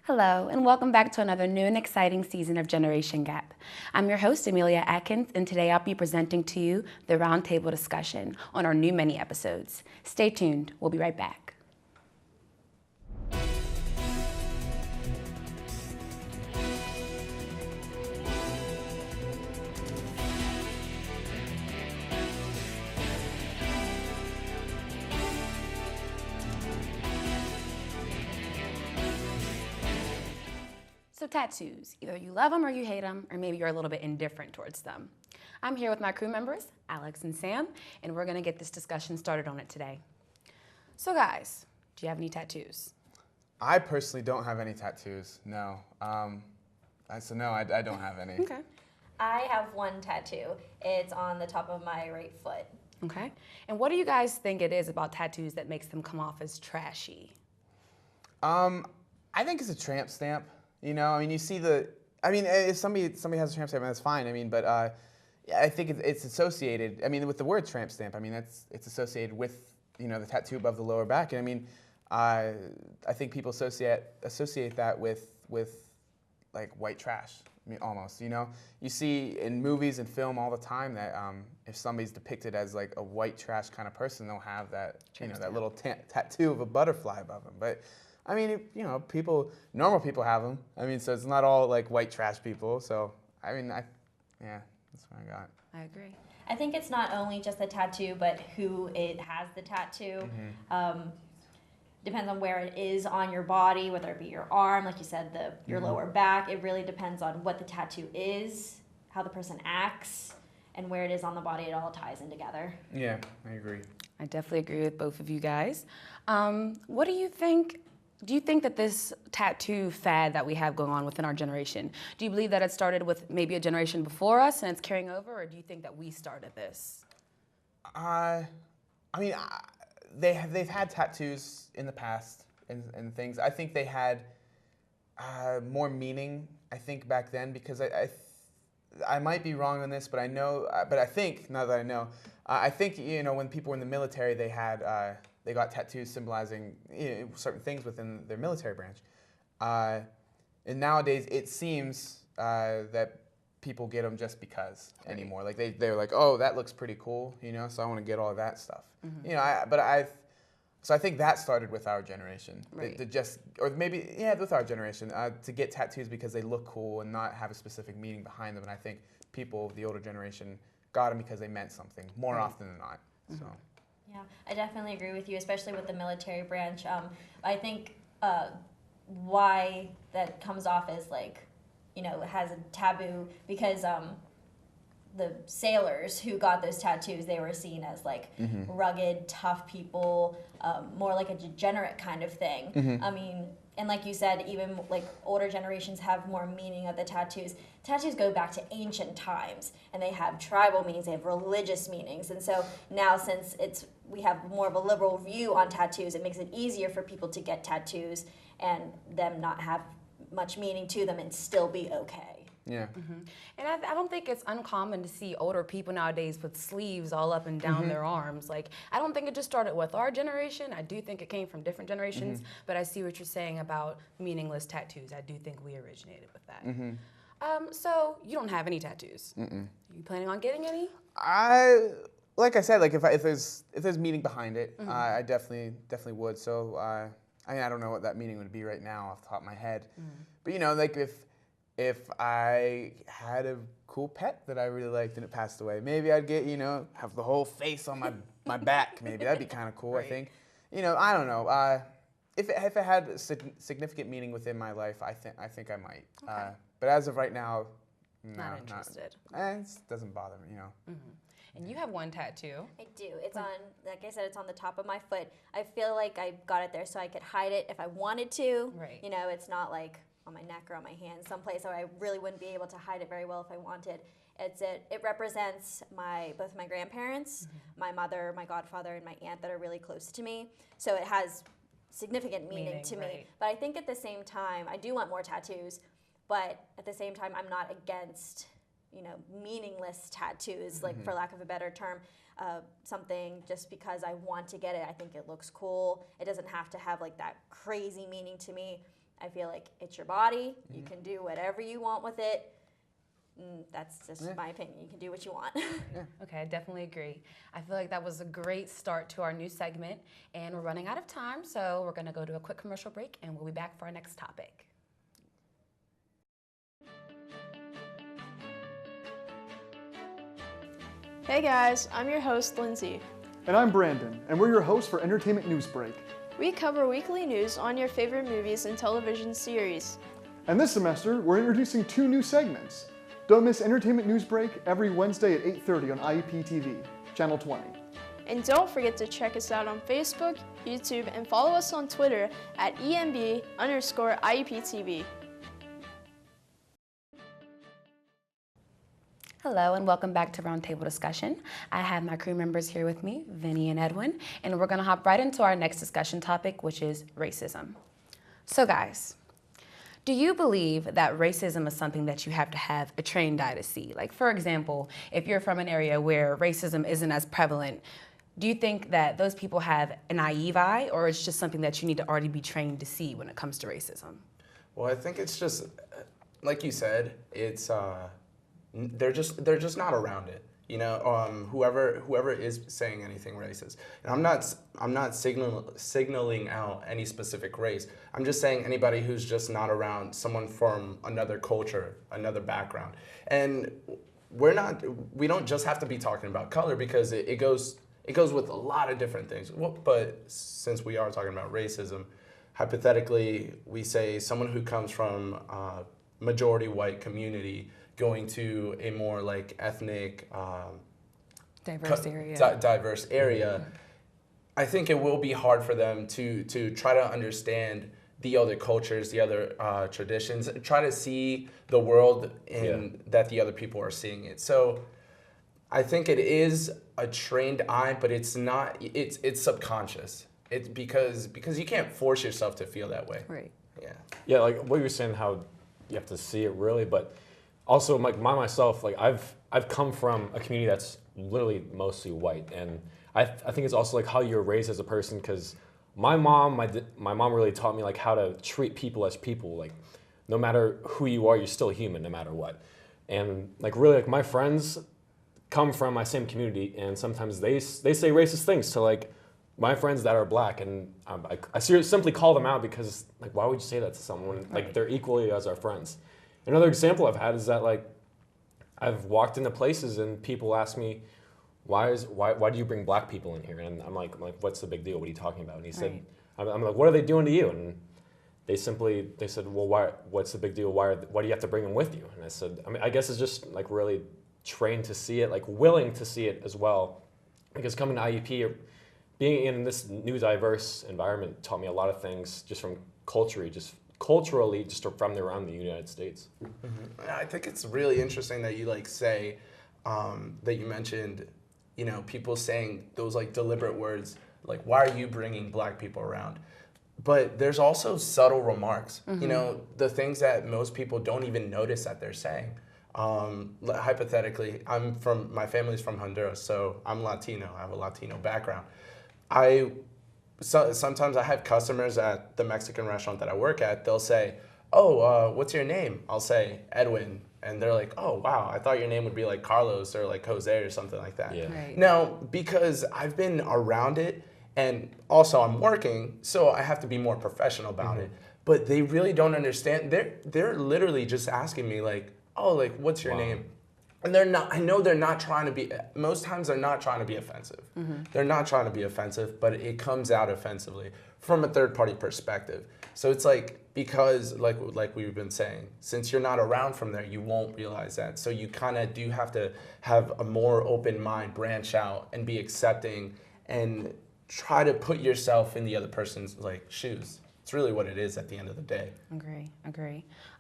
Hello, and welcome back to another new and exciting season of Generation Gap. I'm your host, Amelia Atkins, and today I'll be presenting to you the roundtable discussion on our new mini episodes. Stay tuned, we'll be right back. So tattoos, either you love them or you hate them, or maybe you're a little bit indifferent towards them. I'm here with my crew members, Alex and Sam, and we're gonna get this discussion started on it today. So guys, do you have any tattoos? I personally don't have any tattoos, no. No, I don't have any. Okay. I have one tattoo. It's on the top of my right foot. Okay. And what do you guys think it is about tattoos that makes them come off as trashy? I think it's a tramp stamp. You know, I mean, you see if somebody has a tramp stamp, that's fine. I mean, but I think it's associated. I mean, with the word tramp stamp, I mean it's associated with the tattoo above the lower back. And I mean, I think people associate that with like white trash. I mean, almost. You see in movies and film all the time that if somebody's depicted as like a white trash kind of person, they'll have that that little tattoo of a butterfly above them. But I mean, normal people have them. I mean, so it's not all like white trash people. So, I mean, that's what I got. I agree. I think it's not only just the tattoo, but who it has the tattoo. Mm-hmm. Depends on where it is on your body, whether it be your arm, like you said, your lower back. It really depends on what the tattoo is, how the person acts, and where it is on the body. It all ties in together. Yeah, I agree. I definitely agree with both of you guys. What do you think? Do you think that this tattoo fad that we have going on within our generation, do you believe that it started with maybe a generation before us and it's carrying over, or do you think that we started this? They've had tattoos in the past and things. I think they had more meaning, I think, back then, because I might be wrong on this, but I think, now that I know, I think, when people were in the military, they got tattoos symbolizing certain things within their military branch. And nowadays, it seems that people get them just because anymore. Like they're like, oh, that looks pretty cool, so I want to get all of that stuff. Mm-hmm. So I think that started with our generation. Right. With our generation, to get tattoos because they look cool and not have a specific meaning behind them. And I think people of the older generation got them because they meant something more often than not. Mm-hmm. So. Yeah, I definitely agree with you, especially with the military branch. I think why that comes off as it has a taboo because the sailors who got those tattoos, they were seen as rugged, tough people, more like a degenerate kind of thing. Mm-hmm. I mean, and like you said, even older generations have more meaning of the tattoos. Tattoos go back to ancient times, and they have tribal meanings, they have religious meanings. And so now, since we have more of a liberal view on tattoos, it makes it easier for people to get tattoos and them not have much meaning to them and still be okay. Yeah. Mm-hmm. And I don't think it's uncommon to see older people nowadays with sleeves all up and down their arms. I don't think it just started with our generation. I do think it came from different generations, but I see what you're saying about meaningless tattoos. I do think we originated with that. Mm-hmm. So you don't have any tattoos. Are you planning on getting any? Like I said, if there's meaning behind it, I definitely would. So I don't know what that meaning would be right now off the top of my head, but if I had a cool pet that I really liked and it passed away, maybe I'd get have the whole face on my back. Maybe that'd be kind of cool. Right. I think. I don't know. If it had a significant meaning within my life, I think I might. Okay. But as of right now, no, not interested. It doesn't bother me. And you have one tattoo. I do. It's on, like I said, it's on the top of my foot. I feel like I got it there so I could hide it if I wanted to. Right. It's not like on my neck or on my hand, someplace where I really wouldn't be able to hide it very well if I wanted. It represents both my grandparents, my mother, my godfather, and my aunt that are really close to me. So it has significant meaning to me. Right. But I think at the same time, I do want more tattoos, but at the same time, I'm not against meaningless tattoos, for lack of a better term, something just because I want to get it. I think it looks cool. It doesn't have to have that crazy meaning to me. I feel like it's your body. You can do whatever you want with it. That's just my opinion. You can do what you want. Okay, I definitely agree. I feel like that was a great start to our new segment, and we're running out of time, so we're going to go to a quick commercial break, and we'll be back for our next topic. Hey guys, I'm your host, Lindsay. And I'm Brandon, and we're your hosts for Entertainment News Break. We cover weekly news on your favorite movies and television series. And this semester, we're introducing 2 new segments. Don't miss Entertainment News Break every Wednesday at 8:30 on IUP-TV, Channel 20. And don't forget to check us out on Facebook, YouTube, and follow us on Twitter at EMB_IUP-TV. Hello and welcome back to Roundtable Discussion. I have my crew members here with me, Vinny and Edwin, and we're going to hop right into our next discussion topic, which is racism. So guys, do you believe that racism is something that you have to have a trained eye to see? Like, for example, if you're from an area where racism isn't as prevalent, do you think that those people have a naive eye, or it's just something that you need to already be trained to see when it comes to racism? Well, I think it's just, like you said, it's they're just not around it. You know, whoever is saying anything racist, and I'm not signaling out any specific race. I'm just saying anybody who's just not around someone from another culture, another background, and we don't just have to be talking about color, because it goes with a lot of different things. But since we are talking about racism, hypothetically, we say someone who comes from a majority white community going to a more like ethnic, diverse area, I think it will be hard for them to try to understand the other cultures, the other traditions, try to see the world in that the other people are seeing it. So I think it is a trained eye, but it's not. It's subconscious. It's because you can't force yourself to feel that way. Right. Yeah. Yeah, like what you were saying, how you have to see it really, but also like myself, like I've come from a community that's literally mostly white, and I think it's also like how you're raised as a person, because my mom really taught me like how to treat people as people. Like no matter who you are, you're still human no matter what. And like really, like my friends come from my same community, and sometimes they say racist things to like my friends that are black, and I simply call them out, because like why would you say that to someone? Like they're equally as our friends. Another example I've had is that like I've walked into places and people ask me, why do you bring black people in here? And I'm like what's the big deal? What are you talking about? And he said, I'm like, what are they doing to you? And they said, well, what's the big deal? Why do you have to bring them with you? And I said, I guess it's just like really trained to see it, like willing to see it as well. Because coming to IUP, being in this new diverse environment taught me a lot of things just from culturally, just from around the United States. Mm-hmm. I think it's really interesting that you like say that you mentioned, you know, people saying those like deliberate words, like why are you bringing black people around? But there's also subtle remarks, you know, the things that most people don't even notice that they're saying. Hypothetically, my family's from Honduras, so I'm Latino. I have a Latino background. Sometimes I have customers at the Mexican restaurant that I work at. They'll say, "Oh, what's your name?" I'll say Edwin, and they're like, "Oh, wow! I thought your name would be like Carlos or like Jose or something like that." Yeah. Right. Now, because I've been around it, and also I'm working, so I have to be more professional about it. But they really don't understand. They're literally just asking me like, "Oh, like what's your name?" And I know they're not trying to be, most times they're not trying to be offensive. They're not trying to be offensive, but it comes out offensively from a third party perspective. So it's like, because like we've been saying, since you're not around from there, you won't realize that. So you kind of do have to have a more open mind, branch out and be accepting and try to put yourself in the other person's like shoes. It's really what it is at the end of the day. Agree.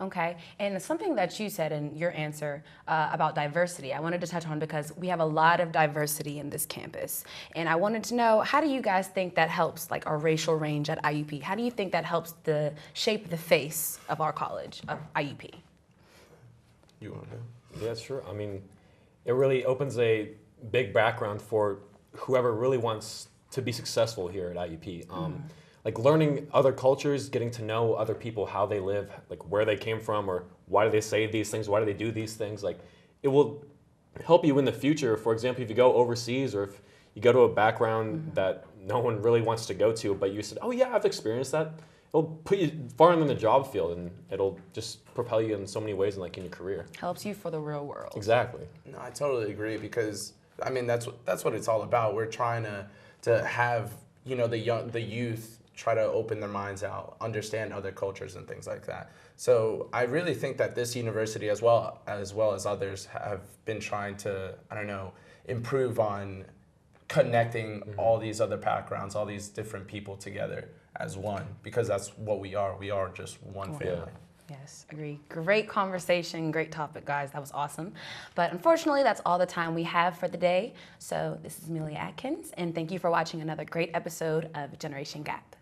Okay, and something that you said in your answer about diversity, I wanted to touch on, because we have a lot of diversity in this campus. And I wanted to know, how do you guys think that helps like our racial range at IUP? How do you think that helps shape the face of our college, of IUP? You want to? Yeah, sure. I mean, it really opens a big background for whoever really wants to be successful here at IUP. like learning other cultures, getting to know other people, how they live, like where they came from, or why do they say these things, why do they do these things, like it will help you in the future. For example, if you go overseas, or if you go to a background that no one really wants to go to, but you said, oh yeah, I've experienced that, it'll put you far in the job field, and it'll just propel you in so many ways in your career. Helps you for the real world. Exactly. No, I totally agree, because I mean that's what it's all about. We're trying to have the youth try to open their minds out, understand other cultures and things like that. So I really think that this university, as well as others, have been trying to, improve on connecting all these other backgrounds, all these different people together as one, because that's what we are. We are just one family. Yes, agree. Great conversation, great topic, guys. That was awesome. But unfortunately, that's all the time we have for the day. So this is Amelia Atkins, and thank you for watching another great episode of Generation Gap.